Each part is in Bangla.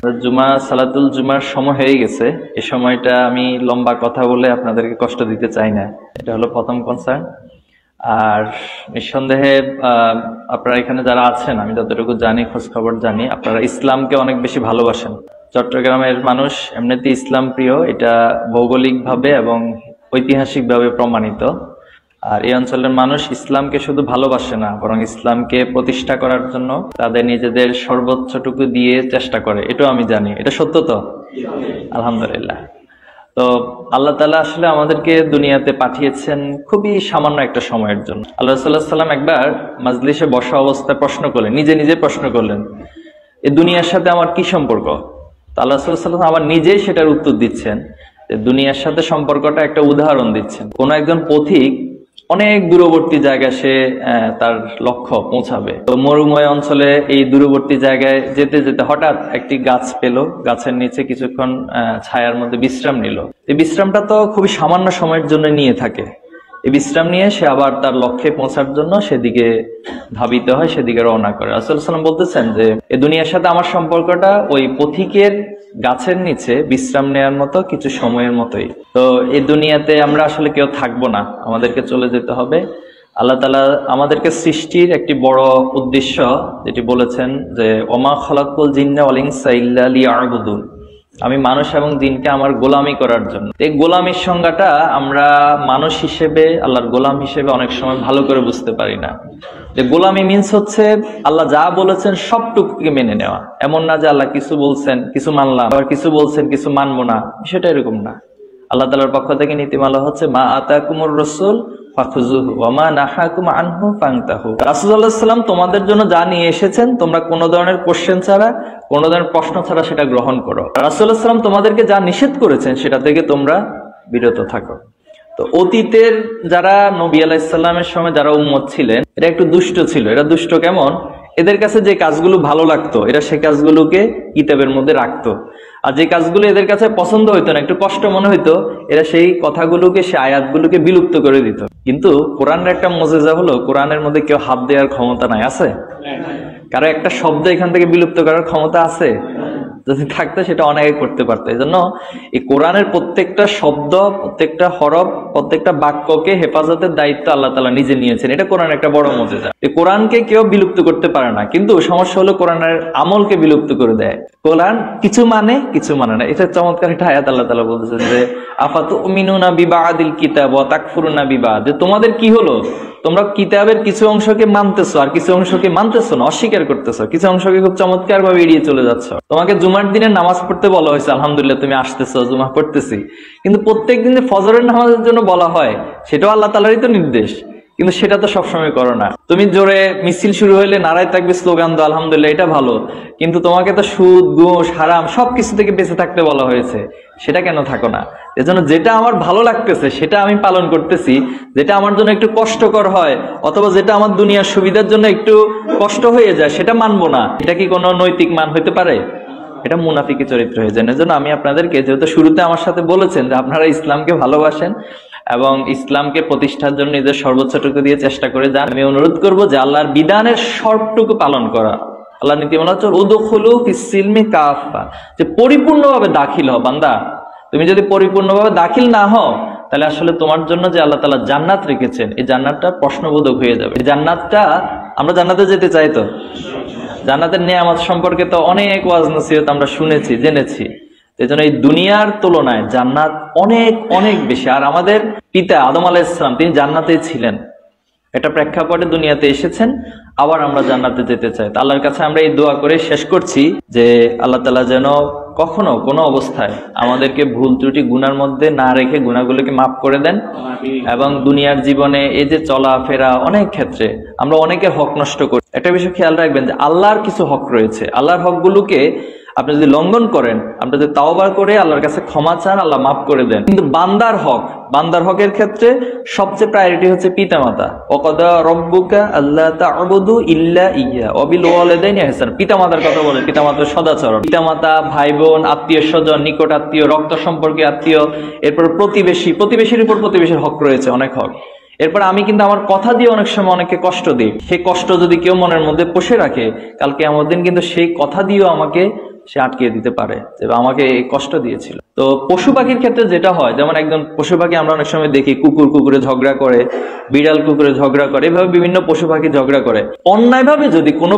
জুমা সালাতুল জুমার সময় হয়ে গেছে। এই সময়টা আমি লম্বা কথা বলে আপনাদেরকে কষ্ট দিতে চাই না, এটা হলো প্রথম কনসার্ন। আর নিঃসন্দেহে আপনারা এখানে যারা আছেন, আমি যতটুকু জানি, খোঁজ খবর জানি, আপনারা ইসলামকে অনেক বেশি ভালোবাসেন। চট্টগ্রামের মানুষ এমনিতে ইসলাম প্রিয়, এটা ভৌগোলিকভাবে এবং ঐতিহাসিকভাবে প্রমাণিত। আর এই অঞ্চলের মানুষ ইসলামকে শুধু ভালোবাসে না, বরং ইসলামকে প্রতিষ্ঠা করার জন্য তাদের নিজেদের সর্বোচ্চটুকু দিয়ে চেষ্টা করে, এটাও আমি জানি। এটা সত্য তো? আলহামদুলিল্লাহ। তো আল্লাহ তাআলা আসলে আমাদেরকে দুনিয়াতে পাঠিয়েছেন খুবই সামান্য একটা সময়ের জন্য। আল্লাহ রাসূলুল্লাহ সাল্লাল্লাহু আলাইহি ওয়াসাল্লাম একবার মাজলিসে বসা অবস্থায় প্রশ্ন করলেন, নিজে নিজে প্রশ্ন করলেন, এই দুনিয়ার সাথে আমার কি সম্পর্ক? তো আল্লাহ রাসূলুল্লাহ সাল্লাল্লাহু আলাইহি ওয়াসাল্লাম আবার নিজেই সেটার উত্তর দিচ্ছেন, যে দুনিয়ার সাথে সম্পর্কটা একটা উদাহরণ দিচ্ছেন। কোন একজন পথিক অনেক দূরবর্তী জায়গায় সে তার লক্ষ্য পৌঁছাবে। তো মরুময় অঞ্চলে এই দূরবর্তী জায়গায় যেতে যেতে হঠাৎ একটি গাছ পেল, গাছের নিচে কিছুক্ষণ ছায়ার মধ্যে বিশ্রাম নিল। এই বিশ্রামটা তো খুবই সামান্য সময়ের জন্য নিয়ে থাকে। এই বিশ্রাম নিয়ে সে আবার তার লক্ষ্যে পৌঁছার জন্য সেদিকে ধাবিত হয়, সেদিকে রওনা করে। রাসূলুল্লাহ সাল্লাল্লাহু আলাইহি ওয়াসাল্লাম বলতেছেন যে এই দুনিয়ার সাথে আমার সম্পর্কটা ওই পথিকের গাছের নিচে বিশ্রাম নেওয়ার মতো কিছু সময়ের মতোই। তো এই দুনিয়াতে আমরা আসলে কেউ থাকবো না, আমাদেরকে চলে যেতে হবে। আল্লাহ তাআলা আমাদেরকে সৃষ্টির একটি বড় উদ্দেশ্য যেটি বলেছেন যে ওমা খালাকুল জিন্না ওয়াল ইনসা ইল্লা লিয়াবুদুন, আমি মানুষ এবং জিনকে আমার গোলামি করার জন্য। এই গোলামির সংজ্ঞাটা আমরা মানুষ হিসেবে, আল্লাহর গোলাম হিসেবে অনেক সময় ভালো করে বুঝতে পারি না। যে গোলামি মিন্স হচ্ছে আল্লাহ যা বলেছেন সবটুকুকে মেনে নেওয়া। এমন না যে আল্লাহ কিছু বলছেন কিছু মানলাম, আবার কিছু বলছেন কিছু মানবো না, সেটা এরকম না। আল্লাহ তাআলার পক্ষ থেকে নীতিমালা হচ্ছে মা আতাকুমুর রাসূল ফাখুযুহু ওয়া মা নাহাকুম আনহু ফান্তাহু। রাসূলুল্লাহ সাল্লাল্লাহু আলাইহি ওয়াসাল্লাম তোমাদের জন্য যা নিয়ে এসেছেন তোমরা কোনো ধরনের কোশ্চেন ছাড়া, কোনো ধরনের প্রশ্ন ছাড়া সেটা গ্রহণ করো। রাসূলুল্লাহ সাল্লাল্লাহু আলাইহি ওয়াসাল্লাম তোমাদেরকে যা নিষেধ করেছেন সেটা থেকে তোমরা বিরত থাকো। তো অতীতের যারা নবী আলাইহিস সালামের সময় যারা উম্মত ছিলেন, এরা একটু দুষ্ট ছিল। এরা দুষ্ট কেমন? এদের কাছে যে কাজগুলো ভালো লাগতো এরা সে কাজগুলোকে কিতাবের মধ্যে রাখতো, আর যে কাজগুলো এদের কাছে পছন্দ হইতো না, একটু কষ্ট মনে হইতো, এরা সেই কথাগুলোকে, সেই আয়াতগুলোকে বিলুপ্ত করে দিত। কিন্তু কোরআনের একটা মুজিজা হলো, কোরআনের মধ্যে কেউ হাত দেওয়ার ক্ষমতা নাই। আছে কারো একটা শব্দ এখান থেকে বিলুপ্ত করার ক্ষমতা আছে? যদি থাকতো সেটা অনেকে করতে পারতো। এই জন্য এই কোরআনের প্রত্যেকটা শব্দ, প্রত্যেকটা হরফ, প্রত্যেকটা বাক্যকে হেফাজতের দায়িত্ব আল্লাহ তাআলা নিজে নিয়েছেন। এটা কোরআনের একটা বড় মুজিজা। এই কোরআনকে কেউ বিলুপ্ত করতে পারে না, কিন্তু সমস্যা হলো কোরআনের আমলকে বিলুপ্ত করে দেয়। কোরআন কিছু মানে কিছু মানে না। এটা চমৎকার একটা আয়াত আল্লাহ তাআলা বলতেছেন যে আফাতুমিনুনা বিবাদিল কিতাব ওয়া তাকফুরুনা বিবাদ, যে তোমাদের কি হলো, তোমরা কিতাবের কিছু অংশকে মানতেছো আর কিছু অংশকে মানতেছো না, অস্বীকার করতেছো, কিছু অংশকে খুব চমৎকার ভাবে এড়িয়ে চলে যাচ্ছ। তোমাকে জুমার দিনে নামাজ পড়তে বলা হয়েছে, আলহামদুলিল্লাহ তুমি আসতেছো, জুমা পড়তেছি, কিন্তু প্রত্যেক দিনে ফজরের নামাজের জন্য বলা হয়, সেটাও আল্লাহ তাআলারই তো নির্দেশ, কিন্তু সেটা তো সবসময় করো না। তুমি জোরে মিছিল শুরু হইলে নারায় তাকবীর স্লোগান দাও, আলহামদুলিল্লাহ, এটা ভালো, কিন্তু তোমাকে তো সুদ, ঘুষ, হারাম সবকিছু থেকে বেঁচে থাকতে বলা হয়েছে, সেটা কেন থাকো না? এজন্য যেটা আমার ভালো লাগতেছে সেটা আমি পালন করতেছি, যেটা আমার জন্য একটু কষ্টকর হয় অথবা যেটা আমার দুনিয়ার সুবিধার জন্য একটু কষ্ট হয়ে যায় সেটা মানবো না। এটা কি কোনো নৈতিক মান হইতে পারে? এটা মুনাফিকি চরিত্র হয়ে যায়। এজন্য আমি আপনাদেরকে, যেহেতু শুরুতে আমার সাথে বলেছেন যে আপনারা ইসলামকে ভালোবাসেন এবং ইসলামকে প্রতিষ্ঠার জন্য নিজের সর্বোচ্চটুকু দিয়ে চেষ্টা করে যান, আমি অনুরোধ করব যে আল্লাহর বিধানের সবটুকু পালন করা। আল্লাহ নীতিমালা হচ্ছে উদখুলু ফিস সিলমি কাফা, যে পরিপূর্ণভাবে দাখিল হও বান্দা। তুমি যদি পরিপূর্ণভাবে দাখিল না হও তাহলে আসলে তোমার জন্য যে আল্লাহ তাআলা জান্নাত রেখেছেন এই জান্নাতটা প্রশ্নবোধক হয়ে যাবে। এই জান্নাতটা, আমরা জান্নাতে যেতে চাই তো, জান্নাতের নিয়ামত সম্পর্কে তো অনেক ওয়াজ নসিহত আমরা শুনেছি, জেনেছি। এজন্য এই দুনিয়ার তুলনায় জান্নাত অনেক অনেক বেশি। আর আমাদের পিতা আদম আলাইহিস সালাম তিনি জান্নাতেই ছিলেন, এটা প্রেক্ষাপটে দুনিয়াতে এসেছেন, আবার আমরা জান্নাতে যেতে চাই। তো আল্লাহর কাছে আমরা এই দোয়া করে শেষ করছি যে আল্লাহ তাআলা যেন কখনো কোনো অবস্থায় আমাদেরকে ভুল ত্রুটি গুনার মধ্যে না রেখে গুনাহগুলোকে মাফ করে দেন, এবং দুনিয়ার জীবনে এই যে চলাফেরা অনেক ক্ষেত্রে আমরা অনেকের হক নষ্ট করি। একটা বিষয় খেয়াল রাখবেন যে আল্লাহর কিছু হক রয়েছে, আল্লাহর হকগুলোকে আপনি যদি লঙ্ঘন করেন, আপনি যদি তাওবা করে আল্লাহর কাছে ক্ষমা চান, আল্লাহ মাফ করে দেন। কিন্তু বান্দার হক, বান্দার হকের ক্ষেত্রে সবচেয়ে প্রায়োরিটি হচ্ছে পিতামাতা। ওয়াকাদা রাব্বুকা আল্লা তা'বুদু ইল্লা ইয়্যা ওয়া বিল ওয়ালিদাইনি ইহসানা। পিতামাতার কথা বলেন, পিতামাতার সদাচরণ, পিতামাতা, ভাই বোন, আত্মীয় স্বজন, নিকট আত্মীয়, রক্ত সম্পর্কে আত্মীয়, এরপর প্রতিবেশী, প্রতিবেশীর উপর প্রতিবেশীর হক রয়েছে, অনেক হক। এরপর আমি কিন্তু আমার কথা দিয়ে অনেক সময় অনেককে কষ্ট দিই, সেই কষ্ট যদি কেউ মনের মধ্যে পুষে রাখে, কালকে কিয়ামতের দিন কিন্তু সেই কথা দিয়েও আমাকে সে আটকে দিতে পারে, যে আমাকে এই কষ্ট দিয়েছিল। তো পশু পাখির ক্ষেত্রে যেটা হয়, যেমন একজন পশু পাখি আমরা অনেক সময় দেখি কুকুরে ঝগড়া করে, বিড়াল কুকুরে ঝগড়া করে, এভাবে বিভিন্ন পশু পাখি ঝগড়া করে। অন্যায়ভাবে যদি কোনো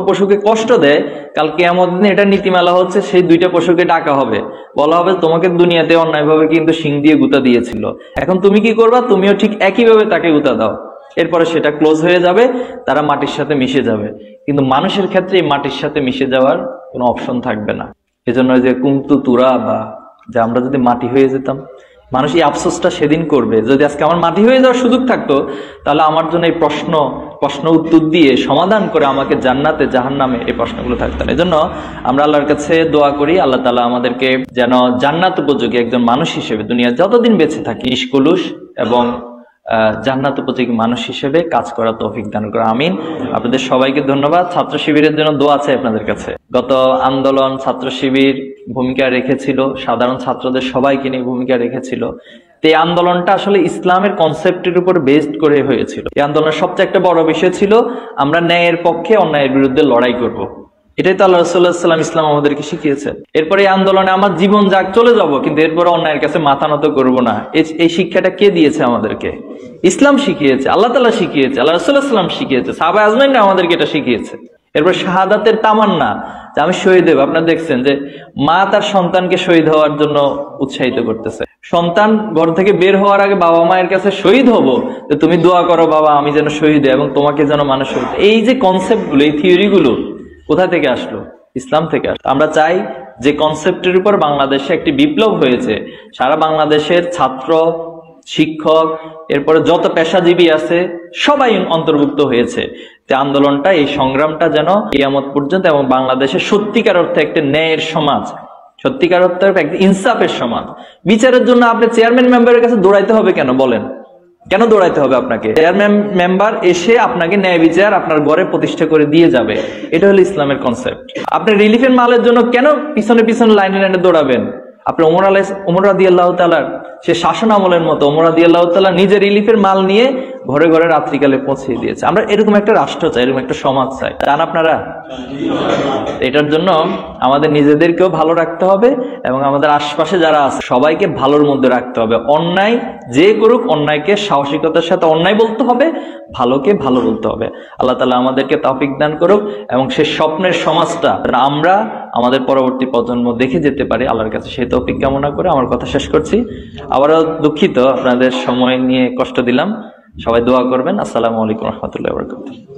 পশুকে কষ্ট দেয়, কাল কিয়ামত দিনে এটা নীতিমালা হচ্ছে, সেই দুইটা পশুকে ডাকা হবে, বলা হবে তোমাকে দুনিয়াতে অন্যায়ভাবে কিন্তু শিং দিয়ে গুঁতা দিয়েছিল, এখন তুমি কি করবা, তুমিও ঠিক একইভাবে তাকে গুঁতা দাও। এরপরে সেটা ক্লোজ হয়ে যাবে, তারা মাটির সাথে মিশে যাবে। কিন্তু মানুষের ক্ষেত্রে এই মাটির সাথে মিশে যাওয়ার কোনো অপশন থাকবে না। এজন্য যে কুমতু তুরা, বা যে আমরা যদি মাটি হয়ে যেতাম, মানুষ এই আফসোসটা সেদিন করবে। যদি আজকে আমার মাটি হয়ে যাওয়ার সুযোগ থাকতো, তাহলে আমার জন্য এই প্রশ্ন উত্তর দিয়ে সমাধান করে আমাকে জান্নাতে জাহান্নামে এই প্রশ্নগুলো থাকতো না। এজন্য আমরা আল্লাহর কাছে দোয়া করি, আল্লাহ তাআলা আমাদেরকে যেন জান্নাত উপযোগী একজন মানুষ হিসেবে দুনিয়ায় যতদিন বেঁচে থাকি নিষ্কলুষ এবং জান্নাত উপযোগী মানুষ হিসেবে কাজ করার তৌফিক দান করে, আমিন। আপনাদের সবাইকে ধন্যবাদ। ছাত্র শিবিরের জন্য দোয়া আছে আপনাদের কাছে। গত আন্দোলন ছাত্র শিবির ভূমিকা রেখেছিল, সাধারণ ছাত্রদের সবাইকে নিয়ে ভূমিকা রেখেছিল। এই আন্দোলনটা আসলে ইসলামের কনসেপ্টের উপর বেসড করে হয়েছিল। এই আন্দোলনের সবচেয়ে একটা বড় বিষয় ছিল আমরা ন্যায়ের পক্ষে অন্যায়ের বিরুদ্ধে লড়াই করব। এটাই তো আল্লাহ রাসূলুল্লাহ সাল্লাল্লাহু আলাইহি ওয়াসাল্লাম আমাদেরকে শিখিয়েছেন। এরপরে এই আন্দোলনে আমার জীবন যাক চলে যাব, কিন্তু এরপরে অন্যায়ের কাছে মাথা নত করব না। এই শিক্ষাটা কে দিয়েছে আমাদেরকে? ইসলাম শিখিয়েছে, আল্লাহ তাআলা শিখিয়েছে, আল্লাহ রাসূলুল্লাহ সাল্লাল্লাহু আলাইহি ওয়াসাল্লাম শিখিয়েছে, সাহাবায়ে আজমাইন আমাদেরকে এটা শিখিয়েছে। এরপর শাহাদাতের তামান্না, যে আমি শহীদ হব। আপনারা দেখছেন যে মা তার সন্তানকে শহীদ হওয়ার জন্য উৎসাহিত করতেছে। সন্তান ঘর থেকে বের হওয়ার আগে বাবা মায়ের কাছে শহীদ হব, যে তুমি দোয়া করো বাবা আমি যেন শহীদ হই এবং তোমাকে যেন মানুষ শহীদ। এই যে কনসেপ্টগুলো, এই থিওরিগুলো কোথা থেকে আসলো? ইসলাম থেকে আসলো। আমরা চাই যে কনসেপ্টের উপর বাংলাদেশে একটি বিপ্লব হয়েছে, সারা বাংলাদেশের ছাত্র, শিক্ষক, এরপরে যত পেশাজীবী আছে সবাই অন্তর্ভুক্ত হয়েছে। যে আন্দোলনটা, এই সংগ্রামটা যেন কিয়ামত পর্যন্ত এবং বাংলাদেশে সত্যিকার অর্থে একটা ন্যায়ের সমাজ, সত্যিকার অর্থে একটা ইনসাফের সমাজ। বিচারের জন্য আপনি চেয়ারম্যান মেম্বারের কাছে দৌড়াইতে হবে কেন বলেন? কেন দৌড়াইতে হবে আপনাকে? চেয়ারম্যান মেম্বার এসে আপনাকে ন্যায় বিচার আপনার ঘরে প্রতিষ্ঠা করে দিয়ে যাবে। এটা হলো ইসলামের কনসেপ্ট। আপনি রিলিফের মালের জন্য কেন পিছনে লাইনে দৌড়াবেন? আপনি ওমর রাদিয়াল্লাহু তাআলা সে শাসন আমলের মতো ওমর রাদিয়াল্লাহু তাআলা নিজে রিলিফের মাল নিয়ে ঘরে ঘরে রাত্রিকালে পৌঁছে দিয়েছে। আমরা এরকম একটা রাষ্ট্র চাই, এরকম একটা সমাজ চাই। চান আপনারা? এটার জন্য আমাদের নিজেদেরকেও ভালো রাখতে হবে এবং আমাদের আশপাশে যারা আছে সবাইকে ভালোর মধ্যে রাখতে হবে। অন্যায় যে করুক, অন্যায়কে সাহসিকতার সাথে অন্যায় বলতে হবে, ভালোকে ভালো বলতে হবে। আল্লাহ তাআলা আমাদেরকে তৌফিক দান করুক এবং সেই স্বপ্নের সমাজটা আমরা আমাদের পরবর্তী প্রজন্ম দেখে যেতে পারি। আল্লাহর কাছে সেই তৌফিক কামনা করে আমার কথা শেষ করছি। আবারও দুঃখিত আপনাদের সময় নিয়ে কষ্ট দিলাম। সবাই দোয়া করবেন। আসসালামু আলাইকুম ওয়া রাহমাতুল্লাহি ওয়া বারাকাতুহু।